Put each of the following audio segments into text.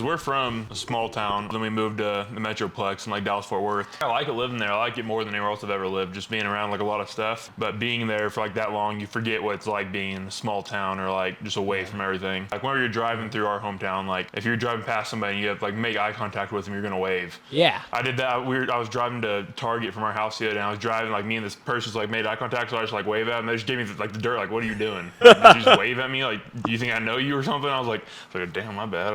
because we're from a small town. Then we moved to the Metroplex in like Dallas-Fort Worth. I like it living there. I like it more than anywhere else I've ever lived, just being around like a lot of stuff. But being there for like that long, you forget what it's like being in a small town or like just away from everything. Like whenever you're driving through our hometown, like if you're driving past somebody and you have like make eye contact with them, you're gonna wave. Yeah. I did that. I was driving to Target from our house the other day, and I was driving, like, me and this person's, like, made eye contact, so I just, like, wave at them. They just gave me, like, the dirt, like, what are you doing? Like, did you just wave at me? Like, do you think I know you or something? I was like, damn, my bad.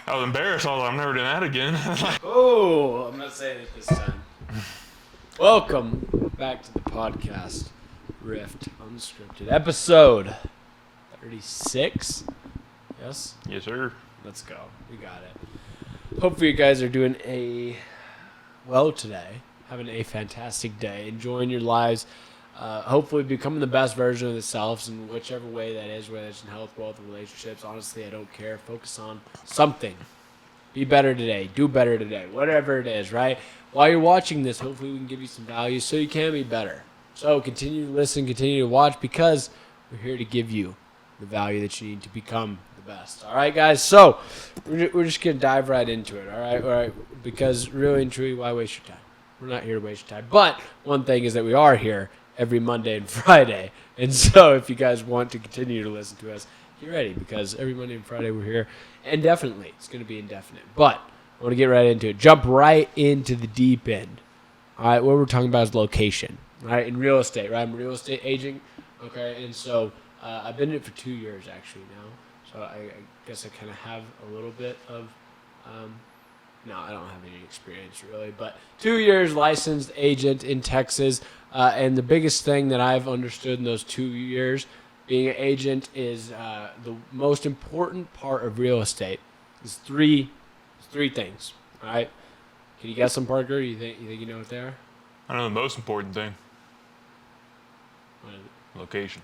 I was embarrassed. I was like, I'm never doing that again. Oh, I'm not saying it this time. Welcome back to the podcast, Rift Unscripted, episode 36. Yes? Yes, sir. Let's go. We got it. Hopefully you guys are doing well today, having a fantastic day, enjoying your lives, hopefully becoming the best version of themselves in whichever way that is, whether it's in health, wealth, or relationships. Honestly, I don't care. Focus on something. Be better today. Do better today. Whatever it is, right? While you're watching this, hopefully we can give you some value so you can be better. So continue to listen, continue to watch, because we're here to give you the value that you need to become the best. All right, guys? So we're just going to dive right into it, all right? Because really and truly, why waste your time? We're not here to waste your time. But one thing is that we are here every Monday and Friday. And so if you guys want to continue to listen to us, get ready, because every Monday and Friday we're here indefinitely. It's going to be indefinite. But I want to get right into it. Jump right into the deep end. All right, what we're talking about is location, right? In real estate, right? I'm a real estate agent, okay? And so I've been in it for 2 years actually now. So I guess I kind of have a little bit of, no, I don't have any experience really, but 2 years licensed agent in Texas. And the biggest thing that I've understood in those 2 years being an agent is the most important part of real estate is three things, all right? Can you guess them, Parker? You think you know what they are? I know the most important thing. What is it? Location.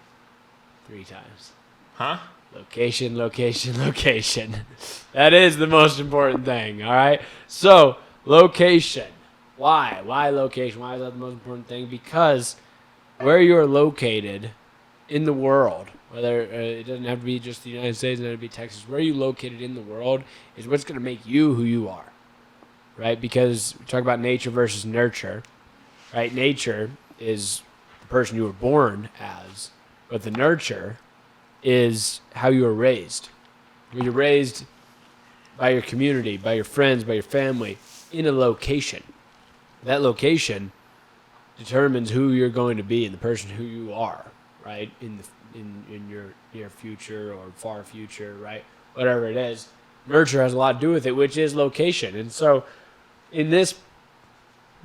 3 times. Huh? Location. That is the most important thing, all right? So, location. Why? Why location? Why is that the most important thing? Because where you are located in the world, whether it doesn't have to be just the United States, it doesn't have to be Texas, where you located in the world is what's going to make you who you are, right? Because we talk about nature versus nurture, right? Nature is the person you were born as, but the nurture is how you were raised. You're raised by your community, by your friends, by your family, in a location. That location determines who you're going to be and the person who you are, right? In your near future or far future, right? Whatever it is. Nurture has a lot to do with it, which is location. And so in this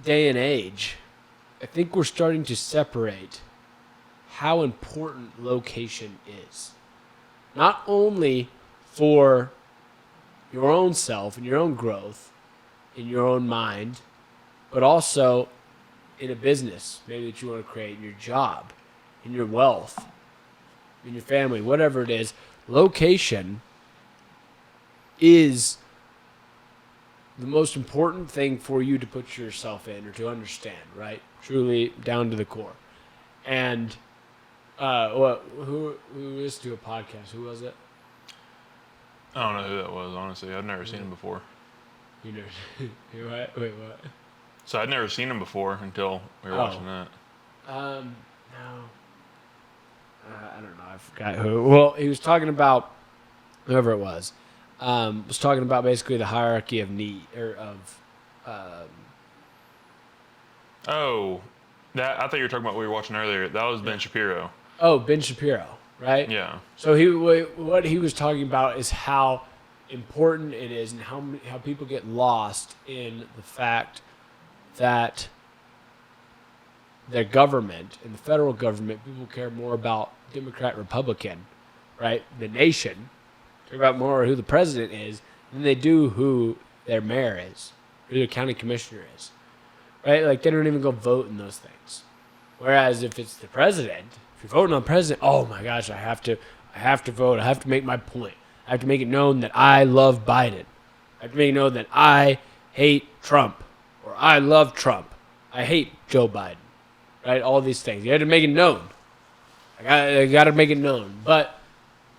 day and age, I think we're starting to separate how important location is. Not only for your own self and your own growth in your own mind, but also in a business maybe that you want to create, in your job, in your wealth, in your family, whatever it is. Location is the most important thing for you to put yourself in or to understand, right? Truly down to the core. And who listened to a podcast? Who was it? I don't know who that was, honestly. I've never seen him before. You know, what? Wait, what? So I'd never seen him before until we were watching that. No. I don't know. I forgot who. Well, he was talking about whoever it was. Was talking about basically the hierarchy of need or of. Oh, that I thought you were talking about what we were watching earlier. That was Ben Shapiro. Oh, Ben Shapiro, right? Yeah. So what he was talking about is how important it is and how people get lost in the fact that their government and the federal government, people care more about Democrat, Republican, right? The nation care about more who the president is than they do who their mayor is, who their county commissioner is, right? Like they don't even go vote in those things. Whereas if it's the president, if you're voting on the president, oh my gosh, I have to vote. I have to make my point. I have to make it known that I love Biden. I have to make it known that I hate Trump or I love Trump. I hate Joe Biden. Right? All these things. You have to make it known. I got to make it known. But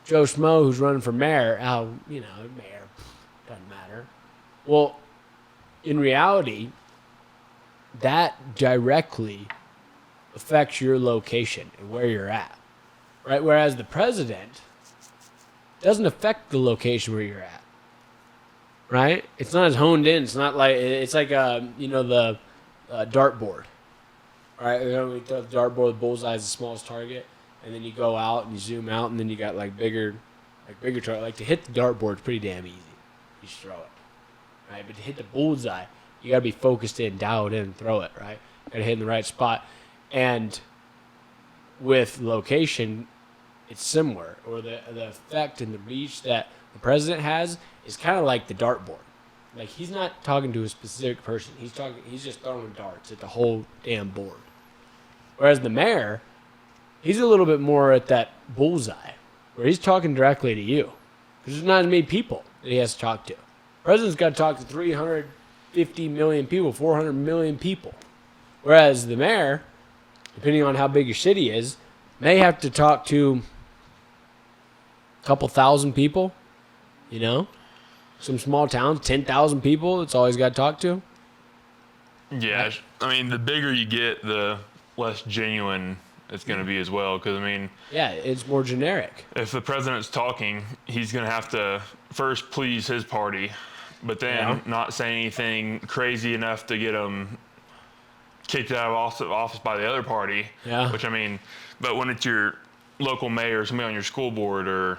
Joe Schmo, who's running for mayor, mayor Doesn't matter. Well, in reality, that directly affects your location and where you're at, right? Whereas the president doesn't affect the location where you're at, right? It's not as honed in. It's not like it's like the dartboard, right? You know, we throw the dartboard, the bullseye is the smallest target, and then you go out and you zoom out, and then you got like bigger target. Like to hit the dartboard is pretty damn easy. You just throw it, right? But to hit the bullseye, you gotta be focused in, dialed in, and throw it, right? Gotta hit in the right spot, and with location, it's similar, or the effect and the reach that the president has is kind of like the dartboard. Like he's not talking to a specific person. He's just throwing darts at the whole damn board. Whereas the mayor, he's a little bit more at that bullseye, where he's talking directly to you. Because there's not as many people that he has to talk to. The president's got to talk to 350 million people, 400 million people. Whereas the mayor, depending on how big your city is, may have to talk to a couple thousand people, you know? Some small towns, 10,000 people, that's all he's got to talk to. Yeah, I mean, the bigger you get, the less genuine it's going to be as well. Because, I mean, yeah, it's more generic. If the president's talking, he's going to have to first please his party, but then not say anything crazy enough to get him kicked out of office by the other party. Yeah. Which, I mean, but when it's your local mayor or somebody on your school board or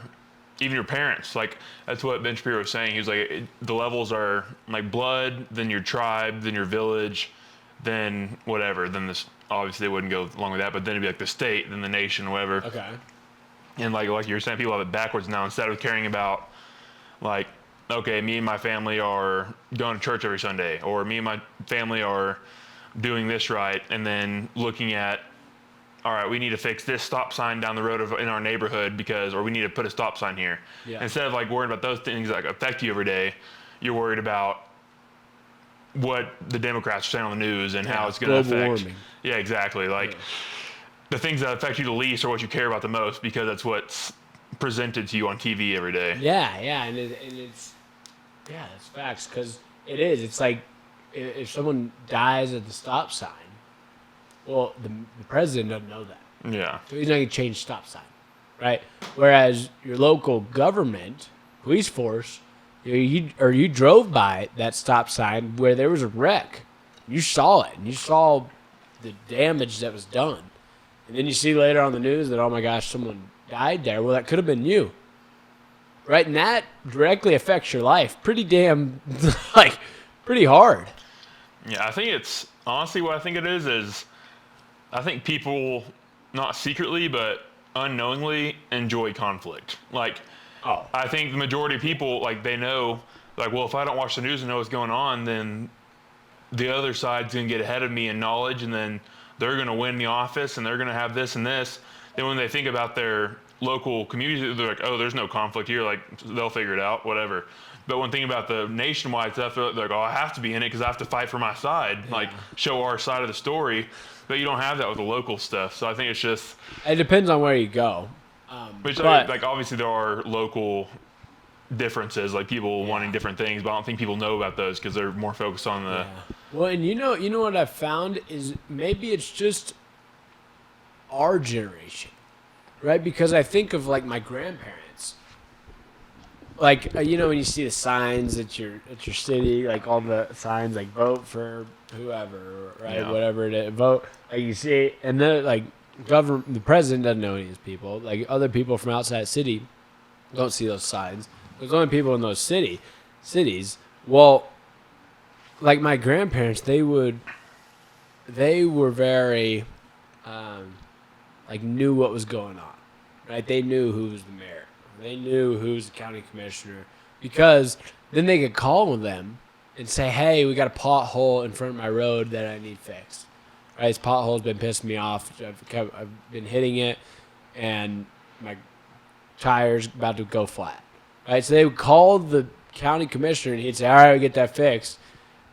even your parents, like that's what Ben Shapiro was saying. He was like, the levels are like blood, then your tribe, then your village, then whatever. Then this, obviously they wouldn't go along with that, but then it'd be like the state, then the nation, whatever. Okay. And like you were saying, people have it backwards now. Instead of caring about like, okay, me and my family are going to church every Sunday, or me and my family are doing this right, and then looking at, all right, we need to fix this stop sign down the road in our neighborhood or we need to put a stop sign here. Yeah. Instead of like worrying about those things that affect you every day, you're worried about what the Democrats are saying on the news and how it's going to affect. Warming. Yeah, exactly. Like the things that affect you the least are what you care about the most, because that's what's presented to you on TV every day. Yeah, and it's facts, because it is. It's like if someone dies at the stop sign, well, the president doesn't know that. Yeah. So he's not going to change stop sign, right? Whereas your local government, police force, you drove by that stop sign where there was a wreck. You saw it, and you saw the damage that was done. And then you see later on the news that, oh my gosh, someone died there. Well, that could have been you, right? And that directly affects your life pretty damn, pretty hard. Yeah, I think it's, honestly, what I think it is I think people, not secretly, but unknowingly, enjoy conflict. Like, I think the majority of people, like, they know, like, well, if I don't watch the news and know what's going on, then the other side's going to get ahead of me in knowledge, and then they're going to win the office, and they're going to have this and this. Then when they think about their local community, they're like, oh, there's no conflict here. Like, they'll figure it out, whatever. But when thinking about the nationwide stuff, they're like, oh, I have to be in it because I have to fight for my side, like, show our side of the story. But you don't have that with the local stuff. So I think it's just... It depends on where you go. But like, obviously there are local differences, like people wanting different things, but I don't think people know about those because they're more focused on the... Yeah. Well, and you know what I've found is maybe it's just our generation, right? Because I think of, like, my grandparents. Like, when you see the signs at your city, like all the signs, like vote for whoever, right? Yeah. Whatever it is, vote. Like you see, and then like the president doesn't know any of these people. Like other people from outside the city don't see those signs. There's only people in those cities. Well, like my grandparents, they were very, like knew what was going on, right? They knew who was the mayor. They knew who was the county commissioner, because then they could call them and say, hey, we got a pothole in front of my road that I need fixed. Right? This pothole's been pissing me off. I've been hitting it, and my tire's about to go flat. Right? So they would call the county commissioner, and he'd say, all right, we get that fixed.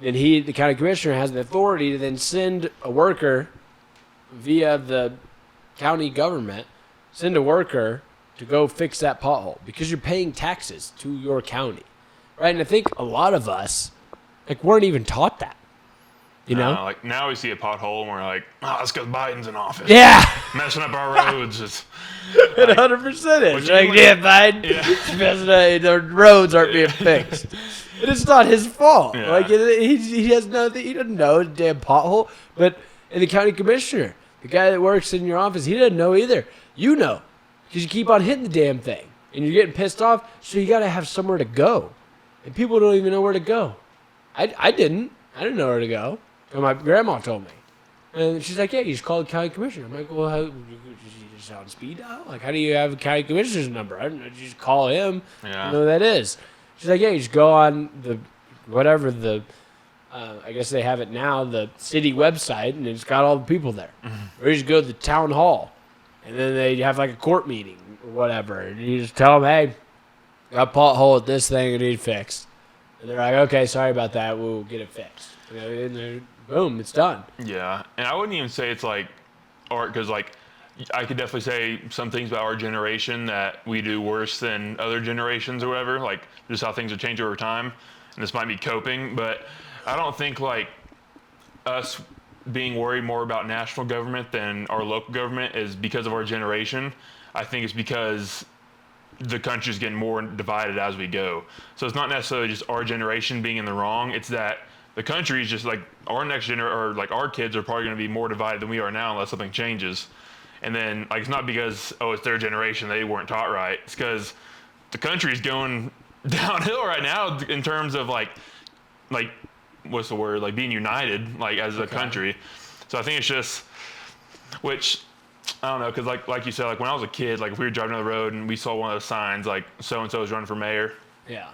Then the county commissioner has the authority to then send a worker via the county government, to go fix that pothole, because you're paying taxes to your county. right? And I think a lot of us, like, weren't even taught that, you know? Like now we see a pothole and we're like, oh, it's because Biden's in office. Yeah, Messing up our roads. It's, 100% is. you Like, look yeah, at- Biden, Yeah. it's messing up, the roads aren't being fixed. And it's not his fault. Yeah. Like, he has nothing, he doesn't know the damn pothole. But, and the county commissioner, the guy that works in your office, he doesn't know either. You know, because you keep on hitting the damn thing. And you're getting pissed off, so you got to have somewhere to go. And people don't even know where to go. I didn't. I didn't know where to go. And my grandma told me. And she's like, yeah, you just call the county commissioner. I'm like, well, how, you just on speed dial? Like, how do you have a county commissioner's number? I don't know. You just call him. Yeah. You know who that is. She's like, yeah, you just go on the, whatever the, I guess they have it now, the city website, and it's got all the people there. Or you just go to the town hall, and then they have like a court meeting or whatever. And you just tell them, hey, got a pothole at this thing, I need fixed. And they're like, okay, sorry about that, we'll get it fixed. You know, and then, boom, it's done. Yeah, and I wouldn't even say it's like art because like I could definitely say some things about our generation that we do worse than other generations or whatever, like just how things have changed over time. And this might be coping, but I don't think like us being worried more about national government than our local government is because of our generation. I think it's because the country's getting more divided as we go. So it's not necessarily just our generation being in the wrong. It's that the country is just like our next generation, or like our kids are probably going to be more divided than we are now unless something changes. And then like it's not because it's their generation, they weren't taught right. It's because the country's going downhill right now in terms of like what's the word, like being united like as a country. So I think it's just, which I don't know, because like you said, like when I was a kid, like if we were driving down the road and we saw one of those signs like so and so is running for mayor, Yeah.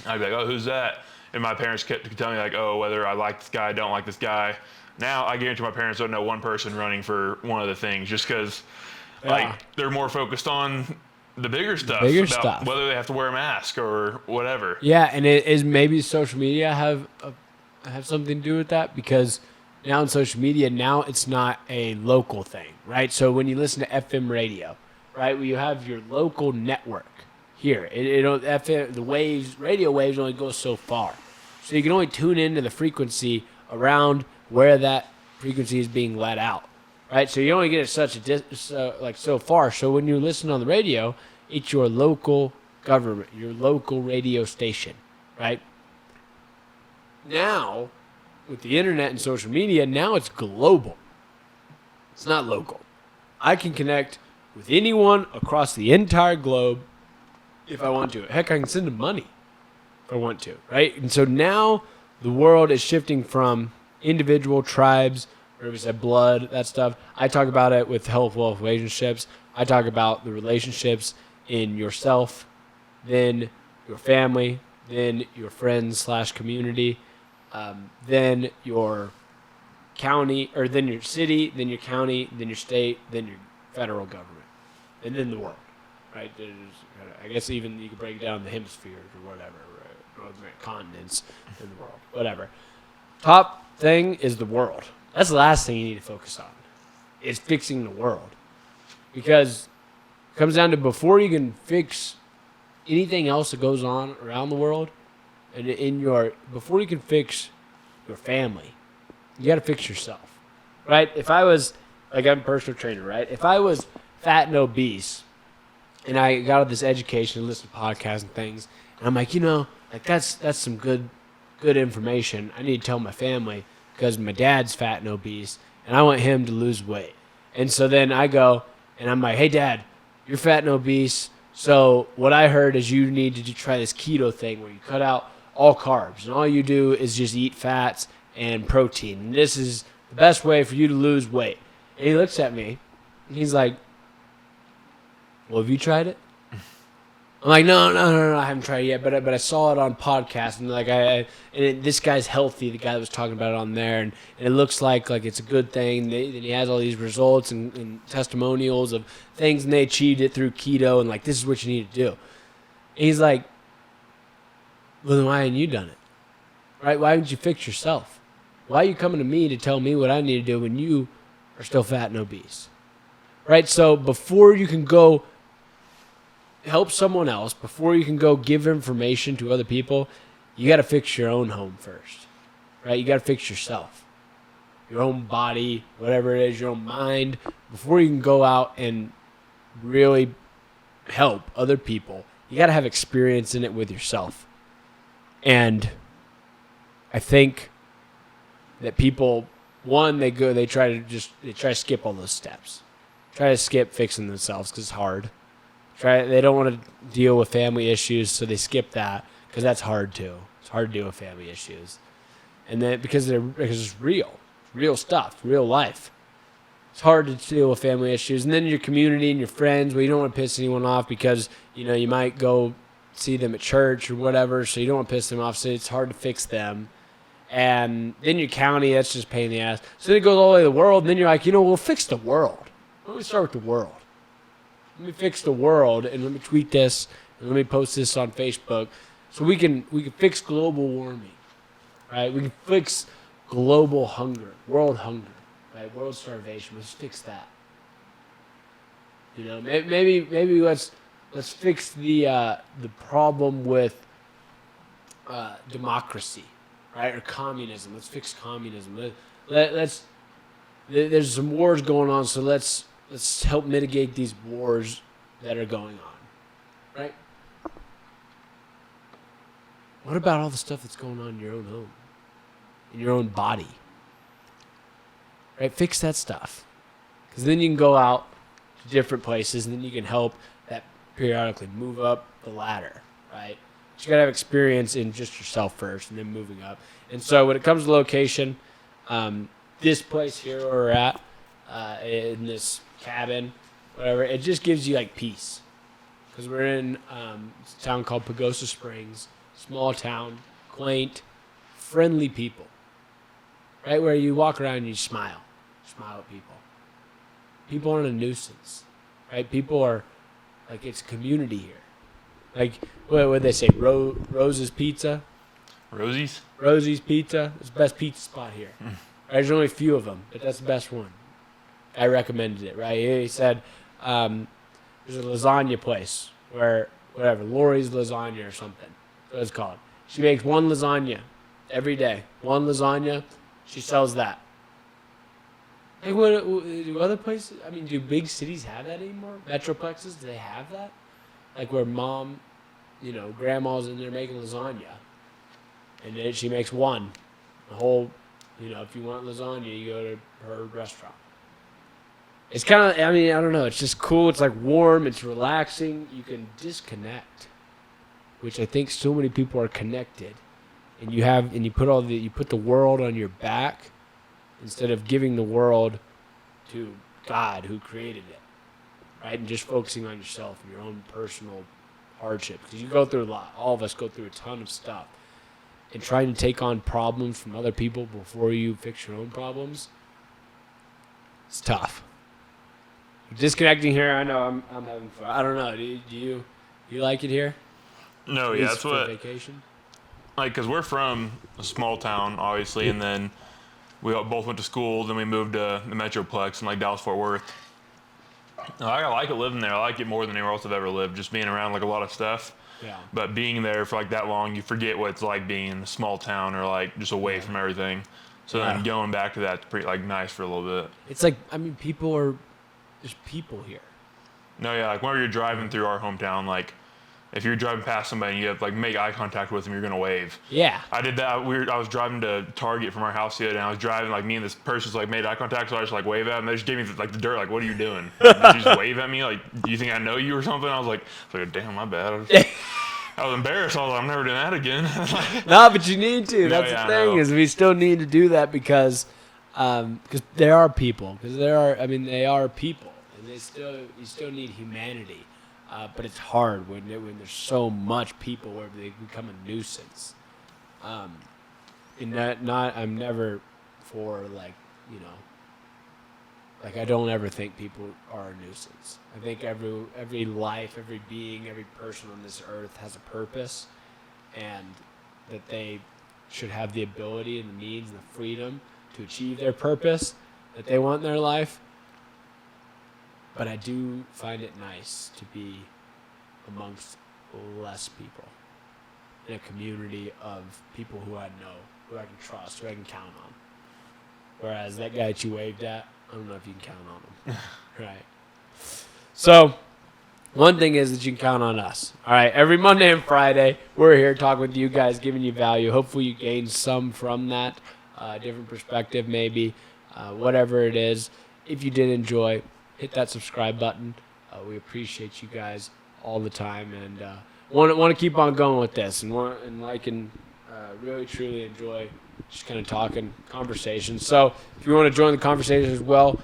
I'd be like, oh, who's that? And my parents kept telling me like, oh, whether I like this guy, don't like this guy. Now I guarantee my parents don't know one person running for one of the things, just because like they're more focused on the bigger stuff, about whether they have to wear a mask or whatever. Yeah, and it is maybe social media have something to do with that, because now in social media, now it's not a local thing, right? So when you listen to FM radio, right, where you have your local network here, FM, the waves, radio waves only go so far, so you can only tune into the frequency around where that frequency is being let out, right? So you only get it such a so far. So when you listen on the radio, it's your local government, your local radio station, right? Now, with the internet and social media, now it's global. It's not local. I can connect with anyone across the entire globe if I want to. Heck, I can send them money if I want to, right? And so now the world is shifting from individual tribes, or if we said blood, that stuff. I talk about it with health, wealth, relationships. I talk about the relationships in yourself, then your family, then your friends / community, then your county, or then your city, then your county, then your state, then your federal government, and then the world, right? I guess even you could break it down the hemispheres or whatever, right? Continents in the world, whatever. Top thing is the world. That's the last thing you need to focus on, is fixing the world. Because it comes down to, before you can fix anything else that goes on around the world, and before you can fix your family, you got to fix yourself, right? If I was, like, I'm a personal trainer, right? If I was fat and obese, and I got all this education and listened to podcasts and things, and I'm like, like that's some good information. I need to tell my family, because my dad's fat and obese, and I want him to lose weight. And so then I go, and I'm like, hey, Dad, you're fat and obese, so what I heard is you need to try this keto thing where you cut out all carbs, and all you do is just eat fats and protein. And this is the best way for you to lose weight. And he looks at me, and he's like, well, have you tried it? I'm like, no, I haven't tried it yet, but I saw it on podcasts, and this guy's healthy, the guy that was talking about it on there, and it looks like it's a good thing. And he has all these results and testimonials of things, and they achieved it through keto, and this is what you need to do. And he's like, well, then why haven't you done it? Right? Why haven't you fixed yourself? Why are you coming to me to tell me what I need to do when you are still fat and obese? Right? So before you can go help someone else, before you can go give information to other people, you got to fix your own home first, right? You got to fix yourself, your own body, whatever it is, your own mind, before you can go out and really help other people. You got to have experience in it with yourself. And I think that people, one, they try to skip all those steps. Try to skip fixing themselves because it's hard. They don't want to deal with family issues, so they skip that because that's hard too. It's hard to deal with family issues. And then because it's real stuff, real life. It's hard to deal with family issues. And then your community and your friends, well, you don't want to piss anyone off because, you might go see them at church or whatever, so you don't want to piss them off, so it's hard to fix them. And then your county, that's just a pain in the ass. So then it goes all the way to the world, and then you're like, we'll fix the world. Let me start with the world. Let me fix the world, and let me tweet this, and let me post this on Facebook, so we can fix global warming, right? We can fix global hunger, world hunger, right? World starvation. Let's fix that. Maybe let's fix the problem with democracy, right? Or communism. Let's fix communism. There's some wars going on, so let's help mitigate these wars that are going on, right? What about all the stuff that's going on in your own home, in your own body, right? Fix that stuff, because then you can go out to different places, and then you can help that periodically move up the ladder, right? But you gotta have experience in just yourself first, and then moving up. And so when it comes to location, this place here where we're at, in this cabin, whatever, it just gives you like peace, because we're in a town called Pagosa Springs, small town, quaint, friendly people, right? Where you walk around and you smile at people. People aren't a nuisance, right? People are like, it's community here. Like, what would they say? Rose's Pizza? Rosie's Pizza. It's the best pizza spot here. Right? There's only a few of them, but that's the best one. I recommended it, right? He said there's a lasagna place where, whatever, Lori's Lasagna or something. That's what it's called. She makes one lasagna every day. One lasagna, she sells that. Like, what do other places, do big cities have that anymore? Metroplexes, do they have that? Like where mom, grandma's in there making lasagna. And then she makes one. The whole, if you want lasagna, you go to her restaurant. It's kind of, I don't know. It's just cool. It's like warm. It's relaxing. You can disconnect, which I think so many people are connected. And you put the world on your back instead of giving the world to God who created it, right? And just focusing on yourself and your own personal hardships. Because you go through a lot. All of us go through a ton of stuff. And trying to take on problems from other people before you fix your own problems, it's tough. Disconnecting here, I know I'm having fun. I don't know. Do you like it here? No, yeah, that's what. Vacation. Like, because we're from a small town, obviously, and then we both went to school. Then we moved to the Metroplex in like Dallas Fort Worth. I like it living there. I like it more than anywhere else I've ever lived. Just being around like a lot of stuff. Yeah. But being there for like that long, you forget what it's like being in a small town or like just away from everything. So then going back to that's pretty like nice for a little bit. It's like, there's people here. No, yeah, like whenever you're driving through our hometown, like if you're driving past somebody and you have like make eye contact with them, you're gonna wave. Yeah. I did that. I was driving to Target from our house the other day, and I was driving like me and this person's like made eye contact, so I just like wave at them. They just gave me like the dirt, like, "What are you doing?" Did you just wave at me? Like, do you think I know you or something? I was like, "Damn, my bad." I was embarrassed. I was like, "I'm never doing that again." No, but you need to. No, That's yeah, the thing is we still need to do that because there are people. Because they are people, and you still need humanity. But it's hard when there's so much people where they become a nuisance. I'm never for I don't ever think people are a nuisance. I think every life, every being, every person on this earth has a purpose, and that they should have the ability and the means and the freedom to achieve their purpose that they want in their life. But I do find it nice to be amongst less people in a community of people who I know, who I can trust, who I can count on. Whereas that guy that you waved at, I don't know if you can count on him. Right. So, one thing is that you can count on us. All right, every Monday and Friday, we're here talking with you guys, giving you value. Hopefully you gain some from that, different perspective maybe, whatever it is. If you did enjoy, hit that subscribe button. We appreciate you guys all the time, and want to keep on going with this, and really truly enjoy just kind of talking conversations. So if you want to join the conversation as well,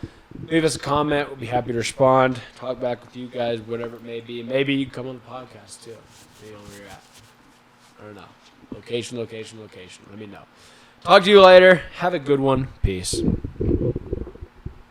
leave us a comment. We'll be happy to respond, talk back with you guys, whatever it may be. Maybe you can come on the podcast too. Maybe on where you're at. I don't know. Location. Let me know. Talk to you later. Have a good one. Peace.